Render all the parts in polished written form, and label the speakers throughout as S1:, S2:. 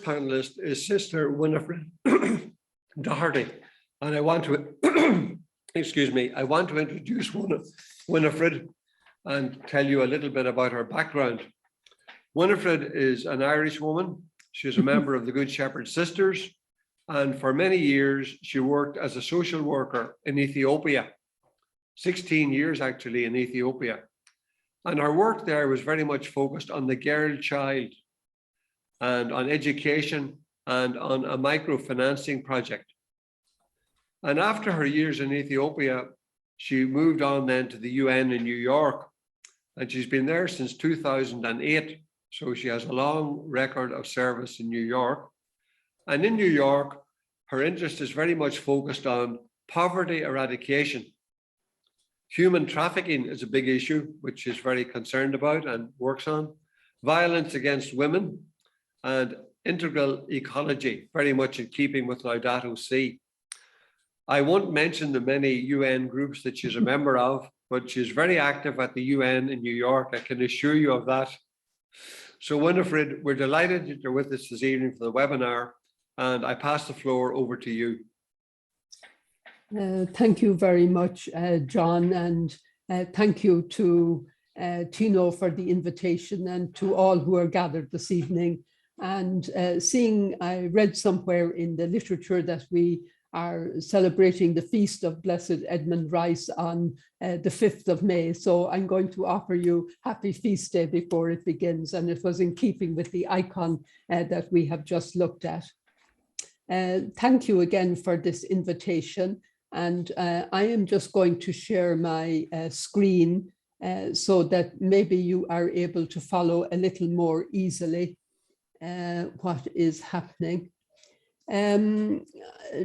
S1: first panelist is Sister Winifred Doherty, and I want to, excuse me, I want to introduce Winifred and tell you a little bit about her background. Winifred is an Irish woman. She's a member of the Good Shepherd Sisters, and for many years she worked as a social worker in Ethiopia, 16 years actually in Ethiopia. And her work there was very much focused on the girl child and on education and on a microfinancing project. And after her years in Ethiopia, she moved on then to the UN in New York, and she's been there since 2008. So she has a long record of service in New York. And in New York, her interest is very much focused on poverty eradication. Human trafficking is a big issue, which she's very concerned about and works on. Violence against women and integral ecology, very much in keeping with Laudato Si. I won't mention the many UN groups that she's a member of, but she's very active at the UN in New York. I can assure you of that. So Winifred, we're delighted that you're with us this evening for the webinar, and I pass the floor over to you.
S2: Thank you very much, John, and thank you to Tino for the invitation and to all who are gathered this evening. And I read somewhere in the literature that we are celebrating the feast of Blessed Edmund Rice on the 5th of May. So I'm going to offer you happy feast day before it begins. And it was in keeping with the icon that we have just looked at. Thank you again for this invitation. And I am just going to share my screen so that maybe you are able to follow a little more easily what is happening.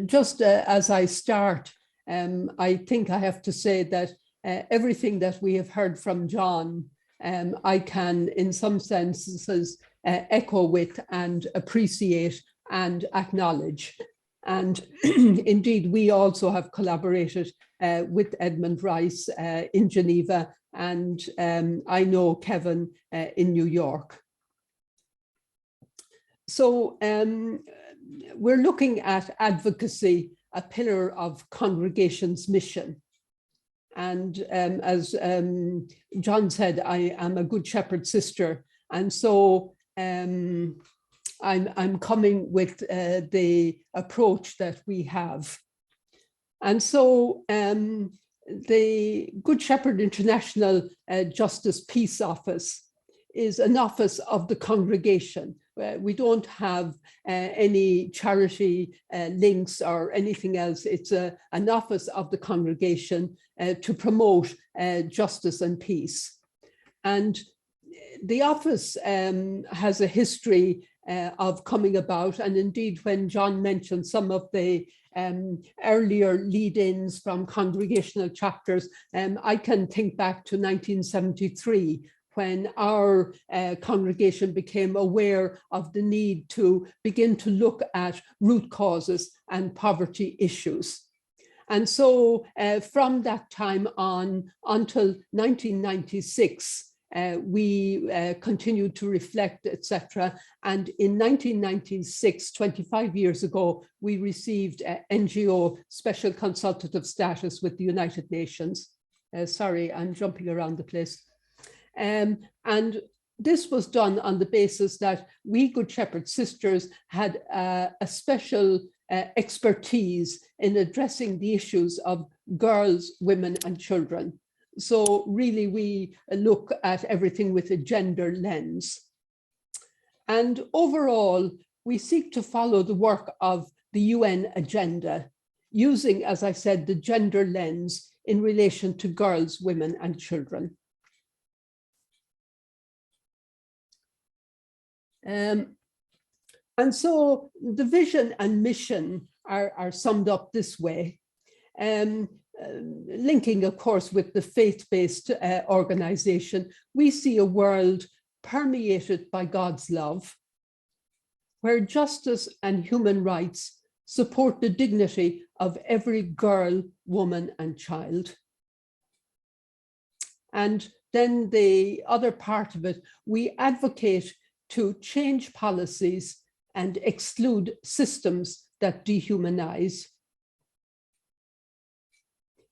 S2: Just as I start, I think I have to say that everything that we have heard from John, I can in some senses echo with and appreciate and acknowledge. And indeed, we also have collaborated with Edmund Rice in Geneva, and I know Kevin in New York. So we're looking at advocacy, a pillar of congregation's mission. And as John said, I am a Good Shepherd sister. And so I'm coming with the approach that we have. And so the Good Shepherd International Justice Peace Office is an office of the congregation. We don't have any charity links or anything else. It's an office of the congregation to promote justice and peace. And the office has a history of coming about, and indeed when John mentioned some of the earlier lead-ins from congregational chapters, I can think back to 1973 when our congregation became aware of the need to begin to look at root causes and poverty issues. And so from that time on until 1996, we continued to reflect, etc. And in 1996, 25 years ago, we received NGO special consultative status with the United Nations. Sorry, I'm jumping around the place. And this was done on the basis that we Good Shepherd sisters had a special expertise in addressing the issues of girls, women, and children. So really, we look at everything with a gender lens. And overall, we seek to follow the work of the UN agenda, using, as I said, the gender lens in relation to girls, women, and children. And so the vision and mission are summed up this way. Linking, of course, with the faith-based organization, we see a world permeated by God's love, where justice and human rights support the dignity of every girl, woman, and child. And then the other part of it, we advocate to change policies and exclude systems that dehumanize.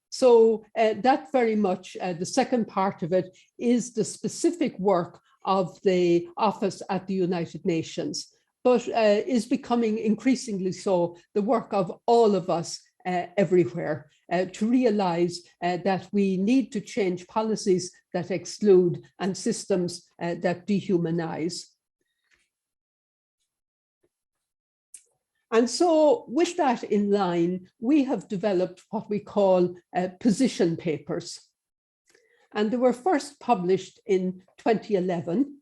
S2: So that very much, the second part of it is the specific work of the office at the United Nations, but is becoming increasingly so the work of all of us everywhere to realize that we need to change policies that exclude and systems that dehumanize. And so with that in line, we have developed what we call position papers. And they were first published in 2011,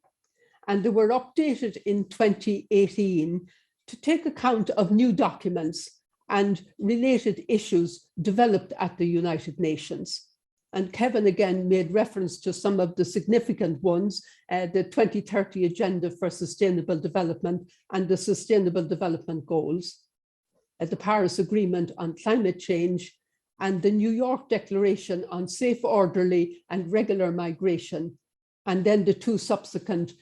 S2: and they were updated in 2018 to take account of new documents and related issues developed at the United Nations. And Kevin again made reference to some of the significant ones, the 2030 Agenda for Sustainable Development and the Sustainable Development Goals, the Paris Agreement on Climate Change, and the New York Declaration on Safe, Orderly and Regular Migration, and then the two subsequent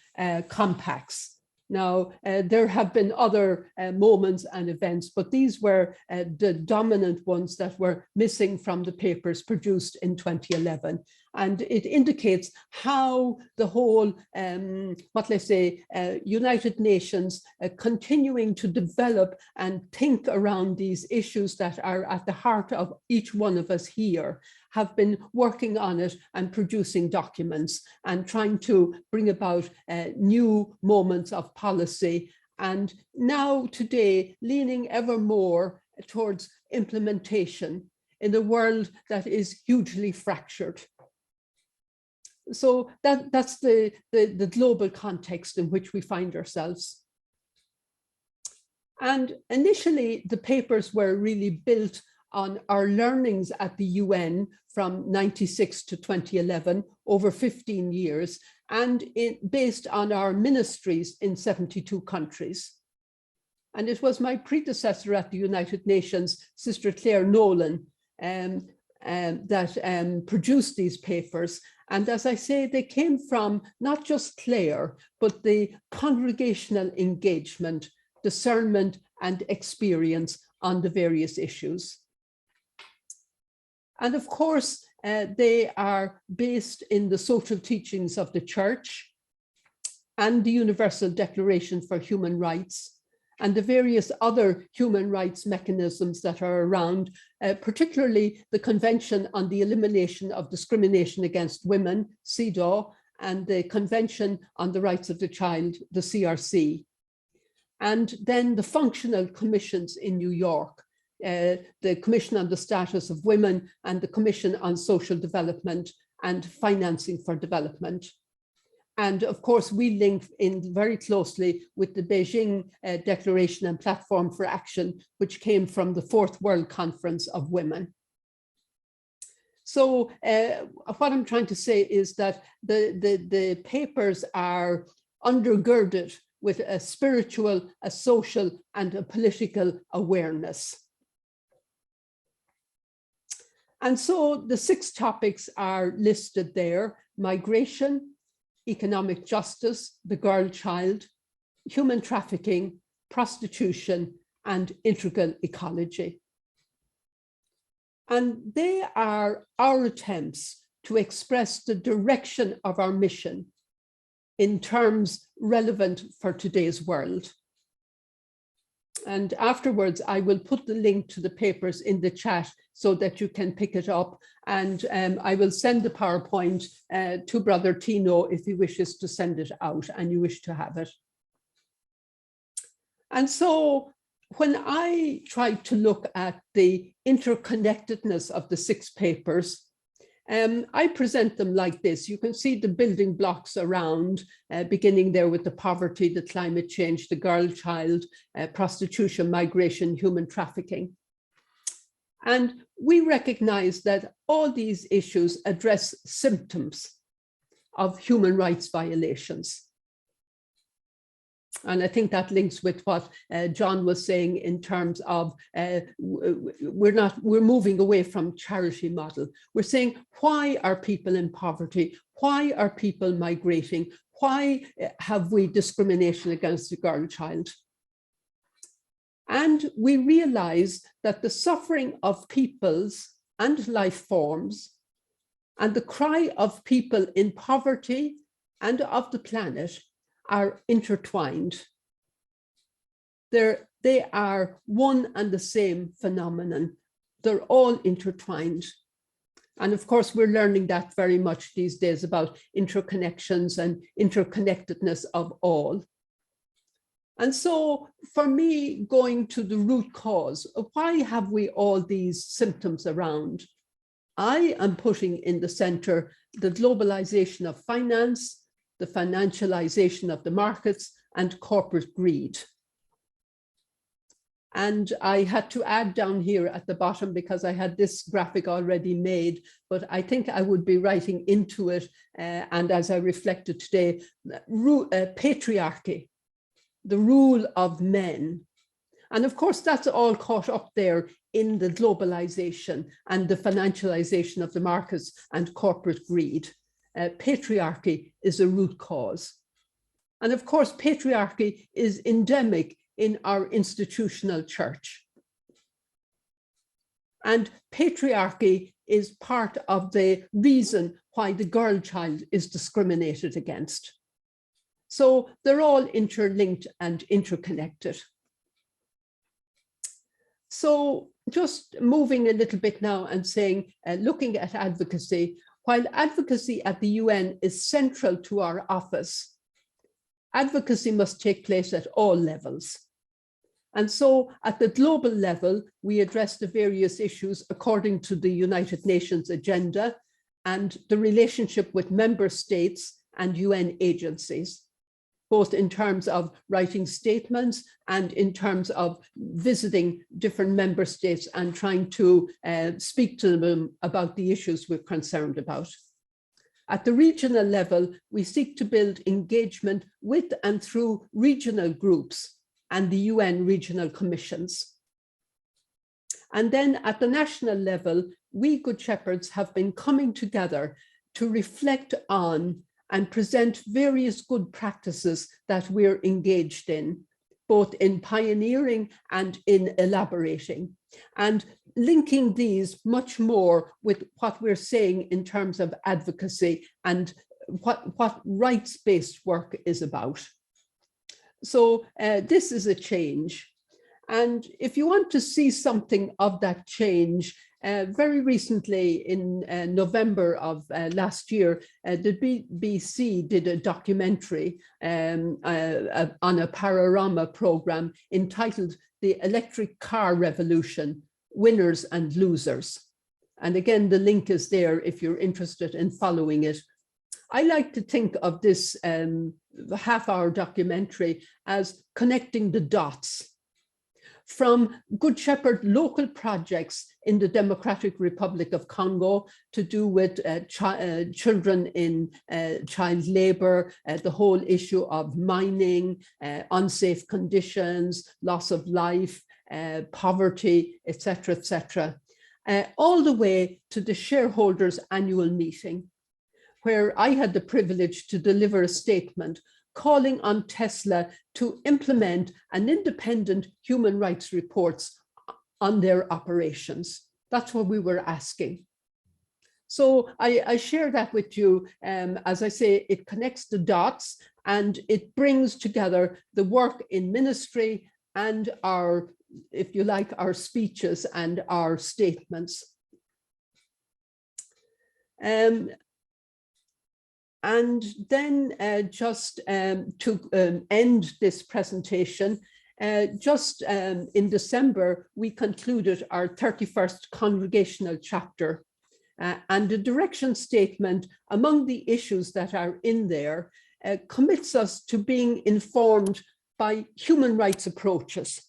S2: compacts. Now, there have been other moments and events, but these were the dominant ones that were missing from the papers produced in 2011. And it indicates how the whole, United Nations continuing to develop and think around these issues that are at the heart of each one of us here, have been working on it and producing documents and trying to bring about new moments of policy. And now today, leaning ever more towards implementation in a world that is hugely fractured. So that's the global context in which we find ourselves. And initially, the papers were really built on our learnings at the UN from 96 to 2011, over 15 years, and based on our ministries in 72 countries. And it was my predecessor at the United Nations, Sister Claire Nolan, that produced these papers. And as I say, they came from not just Claire, but the congregational engagement, discernment, and experience on the various issues. And of course, they are based in the social teachings of the Church and the Universal Declaration for Human Rights and the various other human rights mechanisms that are around, particularly the Convention on the Elimination of Discrimination Against Women, CEDAW, and the Convention on the Rights of the Child, the CRC. And then the functional commissions in New York, the Commission on the Status of Women and the Commission on Social Development and Financing for Development. And of course, we link in very closely with the Beijing Declaration and Platform for Action, which came from the Fourth World Conference of Women. So what I'm trying to say is that the papers are undergirded with a spiritual, a social, and a political awareness. And so the 6 topics are listed there: migration, economic justice, the girl child, human trafficking, prostitution, and integral ecology. And they are our attempts to express the direction of our mission in terms relevant for today's world. And afterwards, I will put the link to the papers in the chat so that you can pick it up. And I will send the PowerPoint to Brother Tino if he wishes to send it out and you wish to have it. And so when I tried to look at the interconnectedness of the 6 papers, I present them like this. You can see the building blocks around, beginning there with the poverty, the climate change, the girl child, prostitution, migration, human trafficking. And we recognize that all these issues address symptoms of human rights violations. And I think that links with what John was saying in terms of we're moving away from charity model. We're saying, why are people in poverty? Why are people migrating? Why have we discrimination against the girl child? And we realize that the suffering of peoples and life forms and the cry of people in poverty and of the planet are intertwined. They are one and the same phenomenon. They're all intertwined. And of course, we're learning that very much these days about interconnections and interconnectedness of all. And so for me, going to the root cause, why have we all these symptoms around? I am putting in the center the globalization of finance, the financialization of the markets, and corporate greed. And I had to add down here at the bottom because I had this graphic already made, but I think I would be writing into it. And as I reflected today, patriarchy, the rule of men. And of course, that's all caught up there in the globalization and the financialization of the markets and corporate greed. Patriarchy is a root cause. And of course, patriarchy is endemic in our institutional church. And patriarchy is part of the reason why the girl child is discriminated against. So they're all interlinked and interconnected. So just moving a little bit now and saying, looking at advocacy, while advocacy at the UN is central to our office, advocacy must take place at all levels. And so at the global level, we address the various issues according to the United Nations agenda and the relationship with member states and UN agencies, both in terms of writing statements and in terms of visiting different member states and trying to speak to them about the issues we're concerned about. At the regional level, we seek to build engagement with and through regional groups and the UN regional commissions. And then at the national level, we Good Shepherds have been coming together to reflect on and present various good practices that we're engaged in, both in pioneering and in elaborating, and linking these much more with what we're saying in terms of advocacy and what rights-based work is about. So this is a change. And if you want to see something of that change, very recently in November of last year, the BBC did a documentary on a panorama program entitled The Electric Car Revolution, Winners and Losers. And again, the link is there if you're interested in following it. I like to think of this half-hour documentary as connecting the dots from Good Shepherd local projects in the Democratic Republic of Congo to do with children in child labor, the whole issue of mining, unsafe conditions, loss of life, poverty, etc., all the way to the shareholders' annual meeting, where I had the privilege to deliver a statement calling on Tesla to implement an independent human rights reports on their operations. That's what we were asking. So I share that with you. As I say, it connects the dots and it brings together the work in ministry and our, if you like, our speeches and our statements. And then just to end this presentation, just in December, we concluded our 31st congregational chapter. And the direction statement, among the issues that are in there, commits us to being informed by human rights approaches.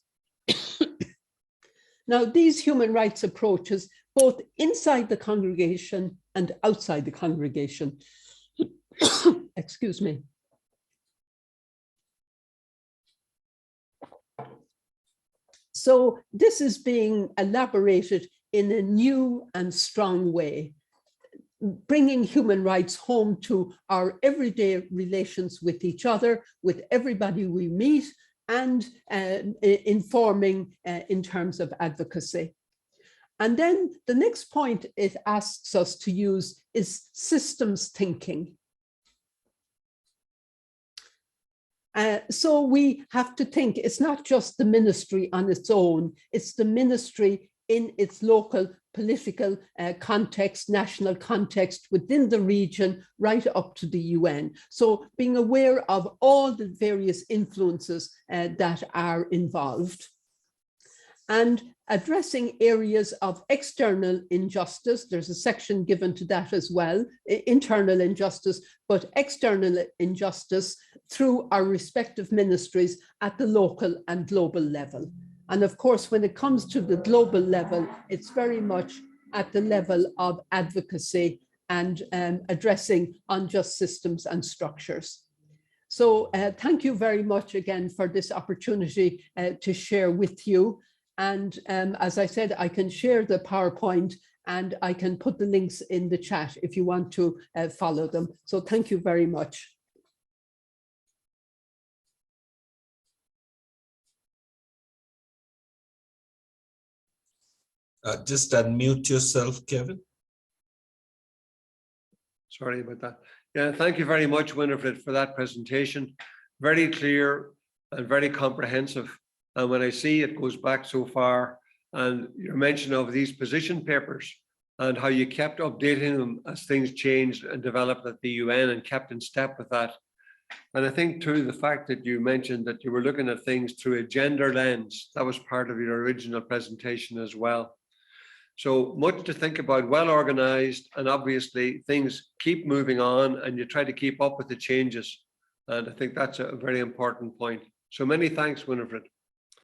S2: Now, these human rights approaches, both inside the congregation and outside the congregation, excuse me. So this is being elaborated in a new and strong way, bringing human rights home to our everyday relations with each other, with everybody we meet, and informing in terms of advocacy. And then the next point it asks us to use is systems thinking. So we have to think it's not just the ministry on its own, it's the ministry in its local political context, national context within the region, right up to the UN. So being aware of all the various influences that are involved. And addressing areas of external injustice, there's a section given to that as well, internal injustice, but external injustice through our respective ministries at the local and global level. And of course, when it comes to the global level, it's very much at the level of advocacy and addressing unjust systems and structures. So thank you very much again for this opportunity to share with you. And as I said, I can share the PowerPoint and I can put the links in the chat if you want to follow them. So thank you very much.
S3: Just unmute yourself, Kevin.
S1: Sorry about that. Yeah, thank you very much, Winifred, for that presentation. Very clear and very comprehensive. And when I see it goes back so far, and your mention of these position papers and how you kept updating them as things changed and developed at the UN and kept in step with that. And I think too, the fact that you mentioned that you were looking at things through a gender lens, that was part of your original presentation as well. So much to think about, well organized, and obviously things keep moving on and you try to keep up with the changes. And I think that's a very important point. So many thanks, Winifred.